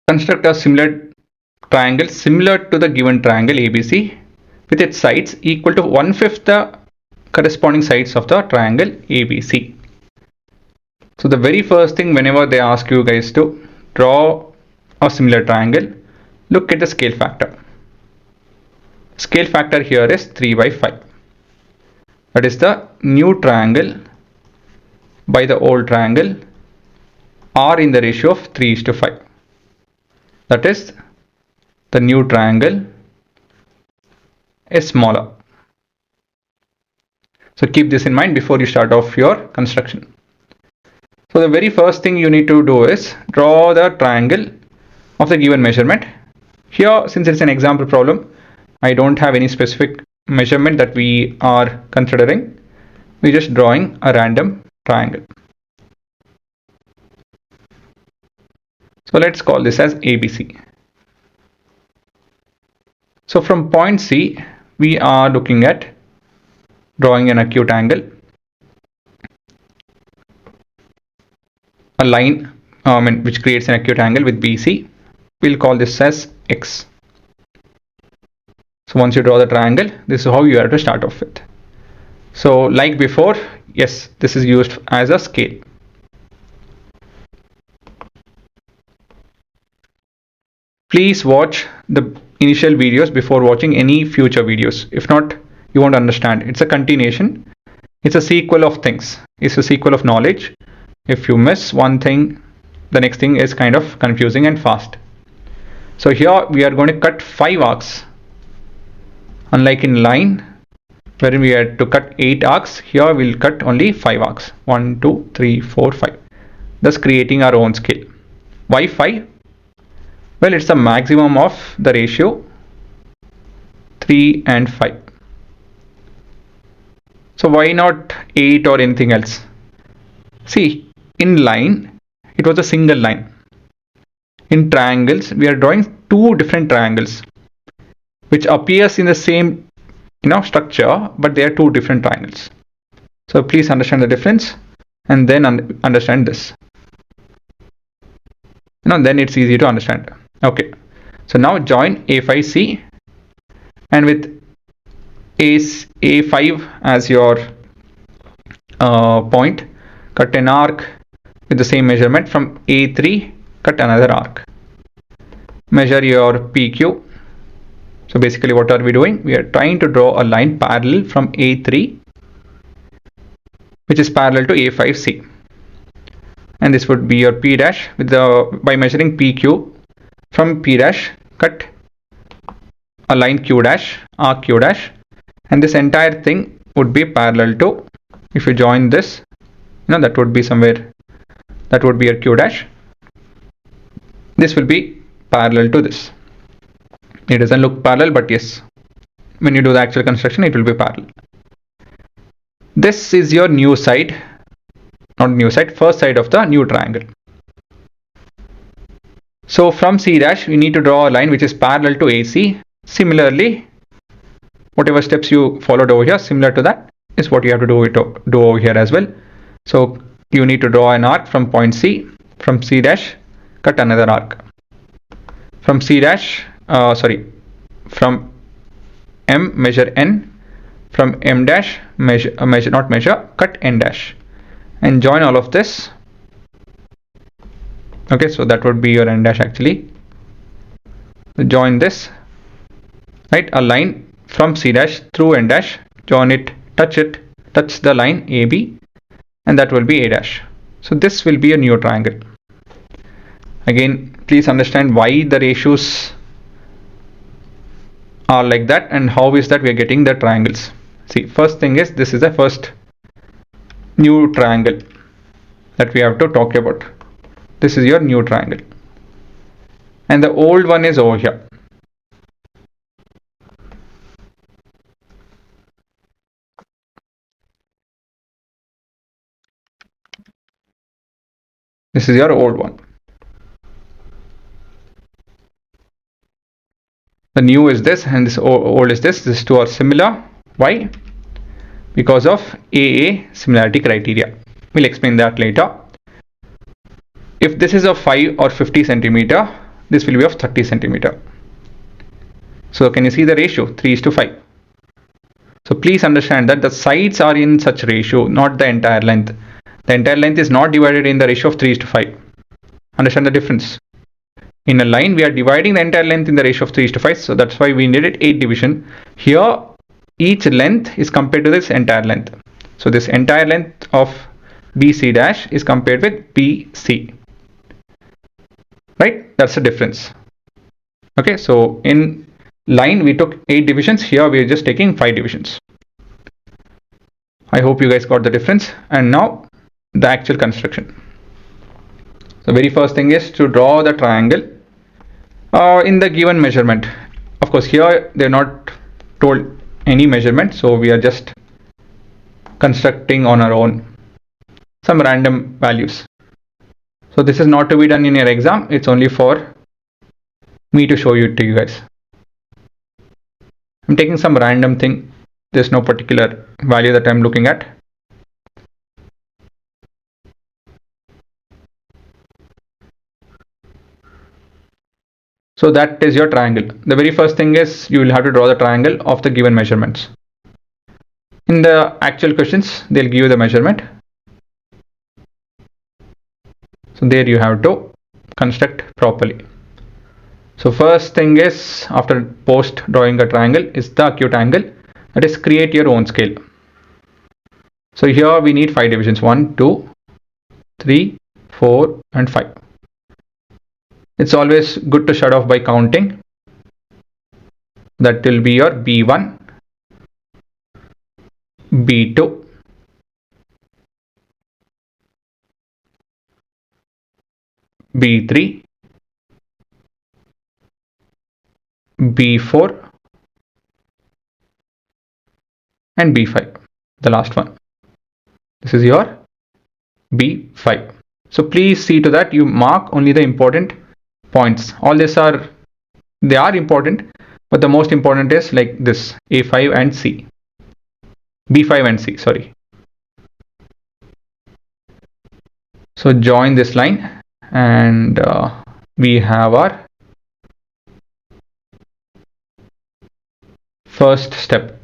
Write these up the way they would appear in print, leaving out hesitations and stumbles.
construct a similar triangle similar to the given triangle ABC with its sides equal to 1/5 the corresponding sides of the triangle ABC. So the very first thing whenever they ask you guys to draw a similar triangle, look at the scale factor. Scale factor here is 3/5. That is the new triangle by the old triangle are in the ratio of 3:5. That is, the new triangle is smaller. So keep this in mind before you start off your construction. So the very first thing you need to do is draw the triangle of the given measurement. Here, since it's an example problem, I don't have any specific measurement that we are considering. We're just drawing a random triangle. So let's call this as ABC. So from point C, we are looking at drawing an acute angle, a line which creates an acute angle with BC. We'll call this as X. So once you draw the triangle, this is how you have to start off with. So like before, yes, this is used as a scale. Please watch the initial videos before watching any future videos. If not, you won't understand. It's a continuation. It's a sequel of things. It's a sequel of knowledge. If you miss one thing, the next thing is kind of confusing and fast. So here we are going to cut 5 arcs. Unlike in line, wherein we had to cut 8 arcs, here we'll cut only 5 arcs. 1, 2, 3, 4, 5. Thus creating our own scale. Why 5? Well, it's the maximum of the ratio 3 and 5. So why not 8 or anything else? See, in line, it was a single line. In triangles, we are drawing 2 different triangles, which appears in the same structure, but they are 2 different triangles. So please understand the difference and then understand this. Then it's easy to understand. Okay, so now join A5C, and with A5 as your point, cut an arc with the same measurement. From A3, cut another arc. Measure your PQ. So basically what are we doing? We are trying to draw a line parallel from A3, which is parallel to A5C. And this would be your P dash by measuring PQ. From P dash, cut a line Q dash, arc Q dash, and this entire thing would be parallel to, if you join this, that would be somewhere, that would be your Q dash. This will be parallel to this. It doesn't look parallel, but yes, when you do the actual construction, it will be parallel. This is your new side, not new side, first side of the new triangle. So from C dash, we need to draw a line which is parallel to AC. Similarly, whatever steps you followed over here, similar to that is what you have to do over here as well. So you need to draw an arc from point C. From C dash, cut another arc. From C dash, from M, measure N. From M dash, cut N dash, and join all of this. Okay, so that would be your N dash actually. Join this, right? A line from C dash through N dash, join it, touch the line AB, and that will be A dash. So this will be a new triangle. Again, please understand why the ratios are like that and how is that we are getting the triangles. See, first thing is, this is the first new triangle that we have to talk about. This is your new triangle, and the old one is over here. This is your old one. The new is this and this old is this. These two are similar. Why? Because of AA similarity criteria. We'll explain that later. If this is a 5 or 50 centimeter, this will be of 30 centimeter. So can you see the ratio? 3:5. So please understand that the sides are in such ratio, not the entire length. The entire length is not divided in the ratio of 3:5. Understand the difference? In a line, we are dividing the entire length in the ratio of 3:5. So that's why we needed 8 division. Here, each length is compared to this entire length. So this entire length of BC dash is compared with BC. Right? That's the difference. Okay, so in line we took 8 divisions. Here we are just taking 5 divisions. I hope you guys got the difference. And now the actual construction. So very first thing is to draw the triangle in the given measurement. Of course, here they're not told any measurement, so we are just constructing on our own some random values. So this is not to be done in your exam. It's only for me to show you to you guys. I'm taking some random thing. There's no particular value that I'm looking at. So that is your triangle. The very first thing is you will have to draw the triangle of the given measurements. In the actual questions, they'll give you the measurement. So there you have to construct properly. So first thing is, after post drawing a triangle, is the acute angle. That is, create your own scale. So here we need 5 divisions. 1, 2, 3, 4 and 5. It's always good to start off by counting. That will be your B1, B2, B3, B4 and B5, the last one. This is your B5. So please see to that you mark only the important points. All these are, they are important, but the most important is like this, A5 and C. B5 and C, sorry. So join this line and we have our first step.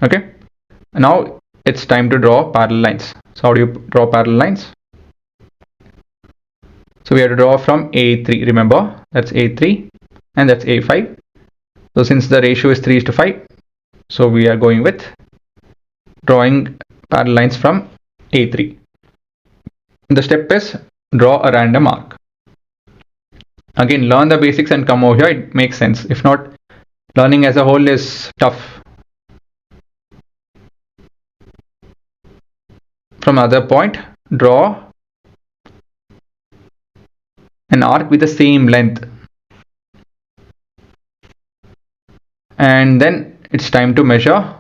Okay, now it's time to draw parallel lines. So how do you draw parallel lines? So we have to draw from A3. Remember, that's A3 and that's A5. So since the ratio is 3:5, so we are going with drawing parallel lines from A3. The step is draw a random arc. Again, learn the basics and come over here. It makes sense. If not, learning as a whole is tough. From other point, draw an arc with the same length. And then it's time to measure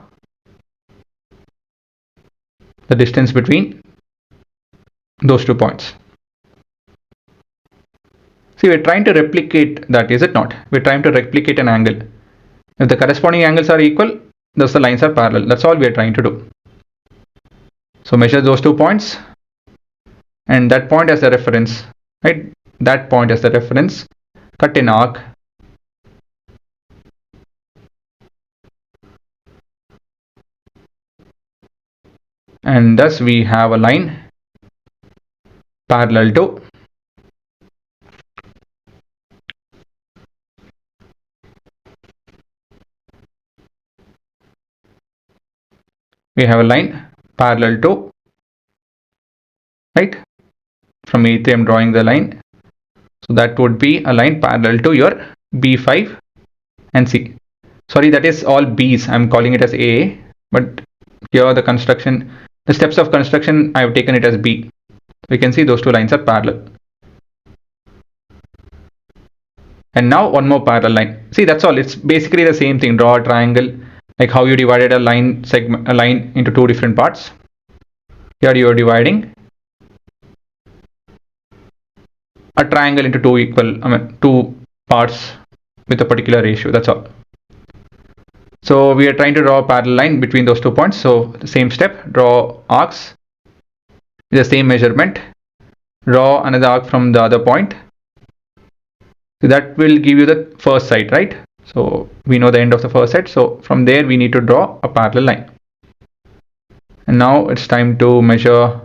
the distance between those 2 points. See, we're trying to replicate that, is it not? We're trying to replicate an angle. If the corresponding angles are equal, thus the lines are parallel. That's all we are trying to do. So measure those 2 points and that point as the reference, right? That point as the reference, cut an arc. And thus we have a line parallel to right, from A3 I'm drawing the line. So that would be a line parallel to your B5 and C. Sorry, that is all B's. I'm calling it as A, but here the construction, the steps of construction, I have taken it as B. We can see those 2 lines are parallel. And now one more parallel line. See, that's all. It's basically the same thing. Draw a triangle, like how you divided a line segment, a line into 2 different parts. Here you are dividing a triangle into 2 parts with a particular ratio. That's all. So we are trying to draw a parallel line between those 2 points. So the same step, draw arcs with the same measurement. Draw another arc from the other point. So that will give you the first side, right? So we know the end of the first side. So from there we need to draw a parallel line. And now it's time to measure.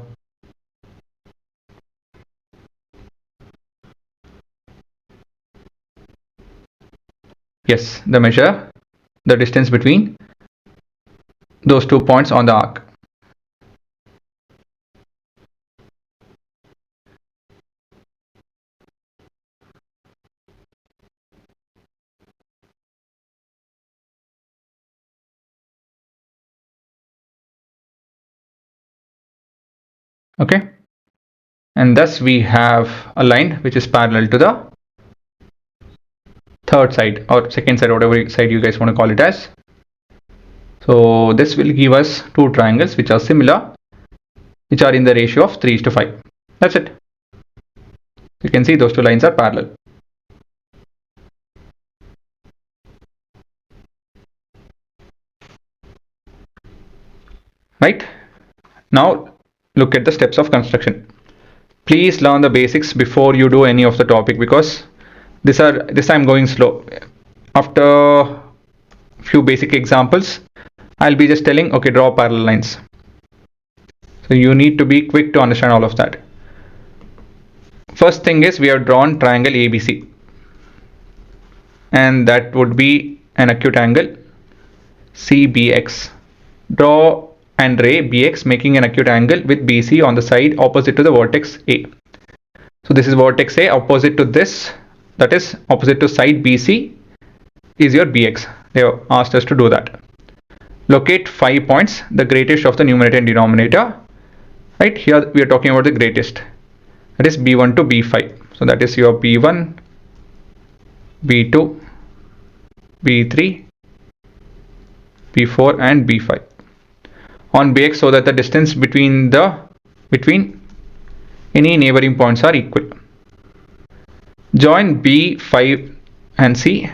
Yes, the distance between those 2 points on the arc. Okay, and thus we have a line which is parallel to the third side or second side, whatever side you guys want to call it as. So this will give us two triangles which are similar, which are in the ratio of 3:5. That's it. You can see those two lines are parallel. Right? Now look at the steps of construction. Please learn the basics before you do any of the topic, because this I'm going slow. After few basic examples, I'll be just telling, okay, draw parallel lines. So you need to be quick to understand all of that. First thing is we have drawn triangle ABC, and that would be an acute angle CBX. Draw and ray BX making an acute angle with BC on the side opposite to the vertex A. So this is vertex A, opposite to this, that is opposite to side BC is your BX. They have asked us to do that. Locate 5 points, the greatest of the numerator and denominator. Right, here we are talking about the greatest, that is B1 to B5. So that is your B1, B2, B3, B4 and B5 on BX, so that the distance between any neighboring points are equal. Join B5 and C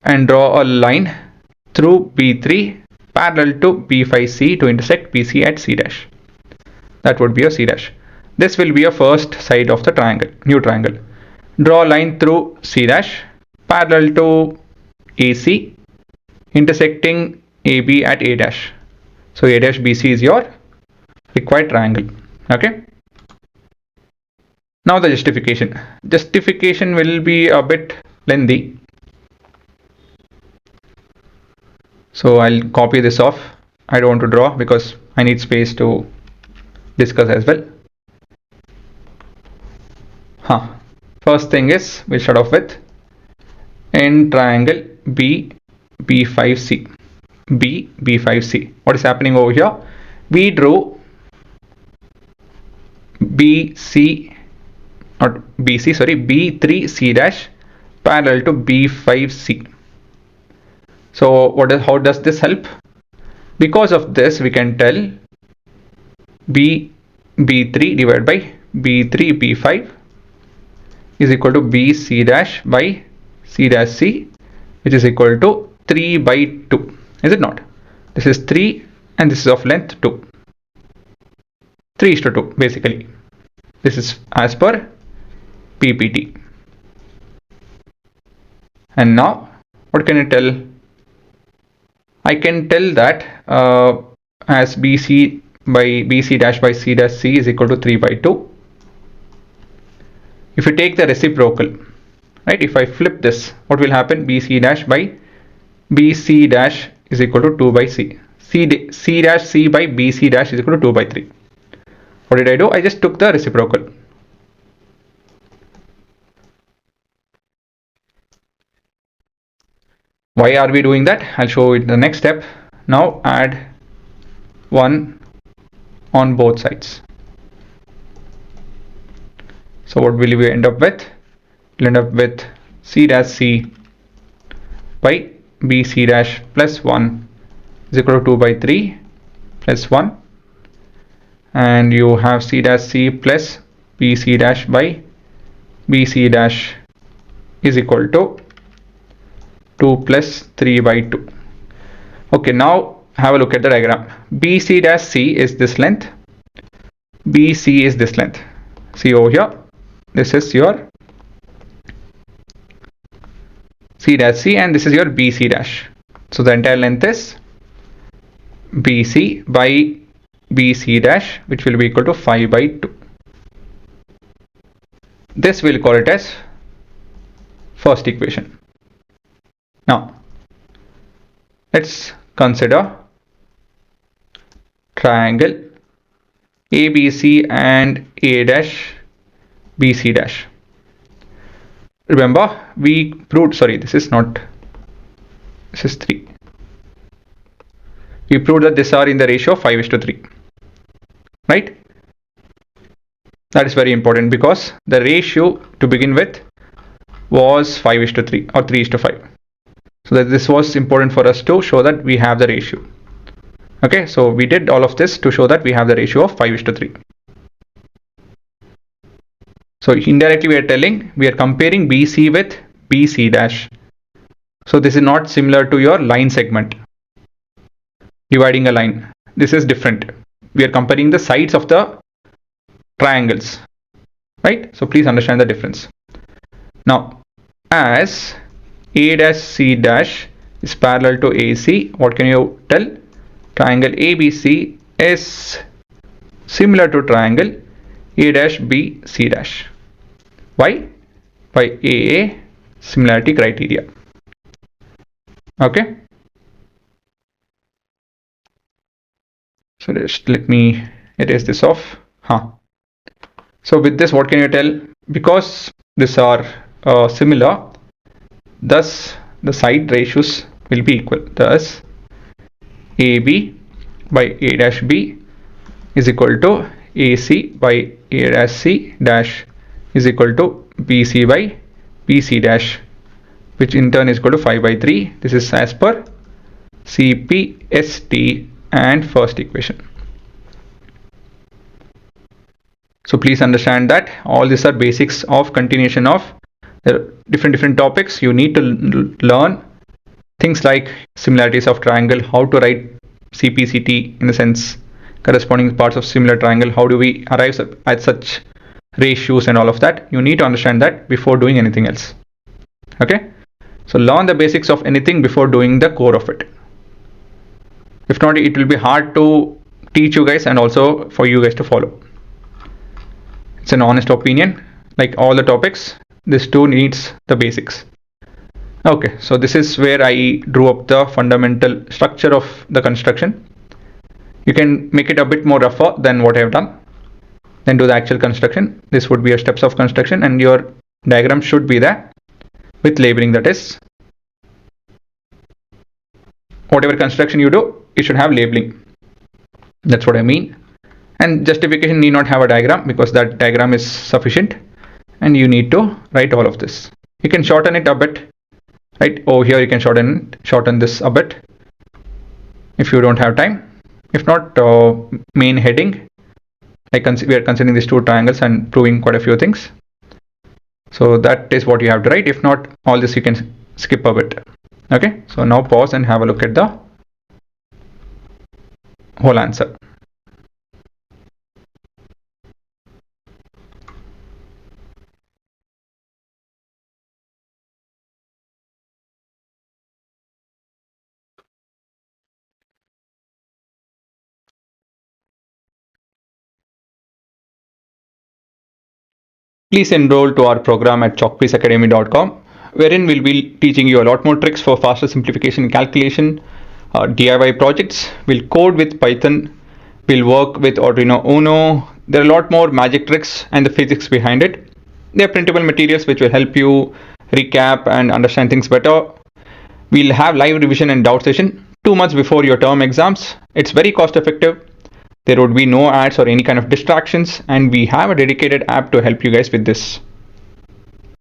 and draw a line through B3 parallel to B5C to intersect BC at C dash. That would be a C dash. This will be a first side of the triangle, new triangle. Draw a line through C dash parallel to AC intersecting AB at A dash. So A dash BC is your required triangle. Okay. Now the justification. Justification will be a bit lengthy. So I'll copy this off. I don't want to draw because I need space to discuss as well. First thing is we'll start off with in triangle B5C. B5C. What is happening over here? We drew B3C dash parallel to B5C. So how does this help? Because of this we can tell B3 divided by B3 B5 is equal to BC dash by C dash C, which is equal to 3 by 2. Is it not? This is 3 and this is of length 2. 3:2 basically. This is as per PPT. And now what can I tell? I can tell that as BC dash by C dash C is equal to 3 by 2. If you take the reciprocal, right, if I flip this, what will happen? BC dash by BC dash is equal to 2 by C. C dash C by BC dash is equal to 2 by 3. What did I do? I just took the reciprocal. Why are we doing that? I'll show you in the next step. Now add 1 on both sides. So what will we end up with? We'll end up with C dash C by BC dash plus 1 is equal to 2 by 3 plus 1, and you have C dash C plus BC dash by BC dash is equal to 2 plus 3 by 2. Okay, now have a look at the diagram. BC dash C is this length, BC is this length. See over here, this is your C dash C, and this is your BC dash. So the entire length is BC by BC dash, which will be equal to 5 by 2. This we'll call it as first equation. Now let's consider triangle ABC and A dash BC dash. Remember we proved, sorry, this is 3. We proved that these are in the ratio of 5:3, right? That is very important because the ratio to begin with was 5:3 or 3:5. So that this was important for us to show that we have the ratio. Okay, so we did all of this to show that we have the ratio of 5:3. So indirectly we are telling, we are comparing BC with BC dash. So this is not similar to your line segment, dividing a line. This is different. We are comparing the sides of the triangles, right? So please understand the difference. Now, as A dash C dash is parallel to AC, what can you tell? Triangle ABC is similar to triangle A dash B C dash. Why? By AA similarity criteria. Okay. So just let me erase this off. So with this, what can you tell? Because these are similar, thus the side ratios will be equal. Thus AB by A dash B is equal to AC by A dash C dash is equal to BC by BC dash, which in turn is equal to 5 by 3. This is as per CPST and first equation. So please understand that all these are basics of continuation of different topics. You need to learn things like similarities of triangle, how to write CPCT in the sense corresponding parts of similar triangle, how do we arrive at such ratios and all of that. You need to understand that before doing anything else. Okay, so learn the basics of anything before doing the core of it. If not, it will be hard to teach you guys and also for you guys to follow. It's an honest opinion. Like all the topics, this too needs the basics. Okay, so this is where I drew up the fundamental structure of the construction. You can make it a bit more rougher than what I have done. Then do the actual construction. This would be your steps of construction, and your diagram should be there with labeling. That is, whatever construction you do, you should have labeling. That's what I mean. And justification need not have a diagram because that diagram is sufficient, and you need to write all of this. You can shorten it a bit, right? Over here you can shorten this a bit if you don't have time. If not, main heading, we are considering these two triangles and proving quite a few things. So that is what you have to write. If not, all this you can skip a bit. Okay, so now pause and have a look at the whole answer. Please enroll to our program at chalkpieceacademy.com, wherein we'll be teaching you a lot more tricks for faster simplification and calculation, DIY projects. We'll code with Python, we'll work with Arduino Uno. There are a lot more magic tricks and the physics behind it. They are printable materials which will help you recap and understand things better. We'll have live revision and doubt session 2 months before your term exams. It's very cost effective. There would be no ads or any kind of distractions, and we have a dedicated app to help you guys with this.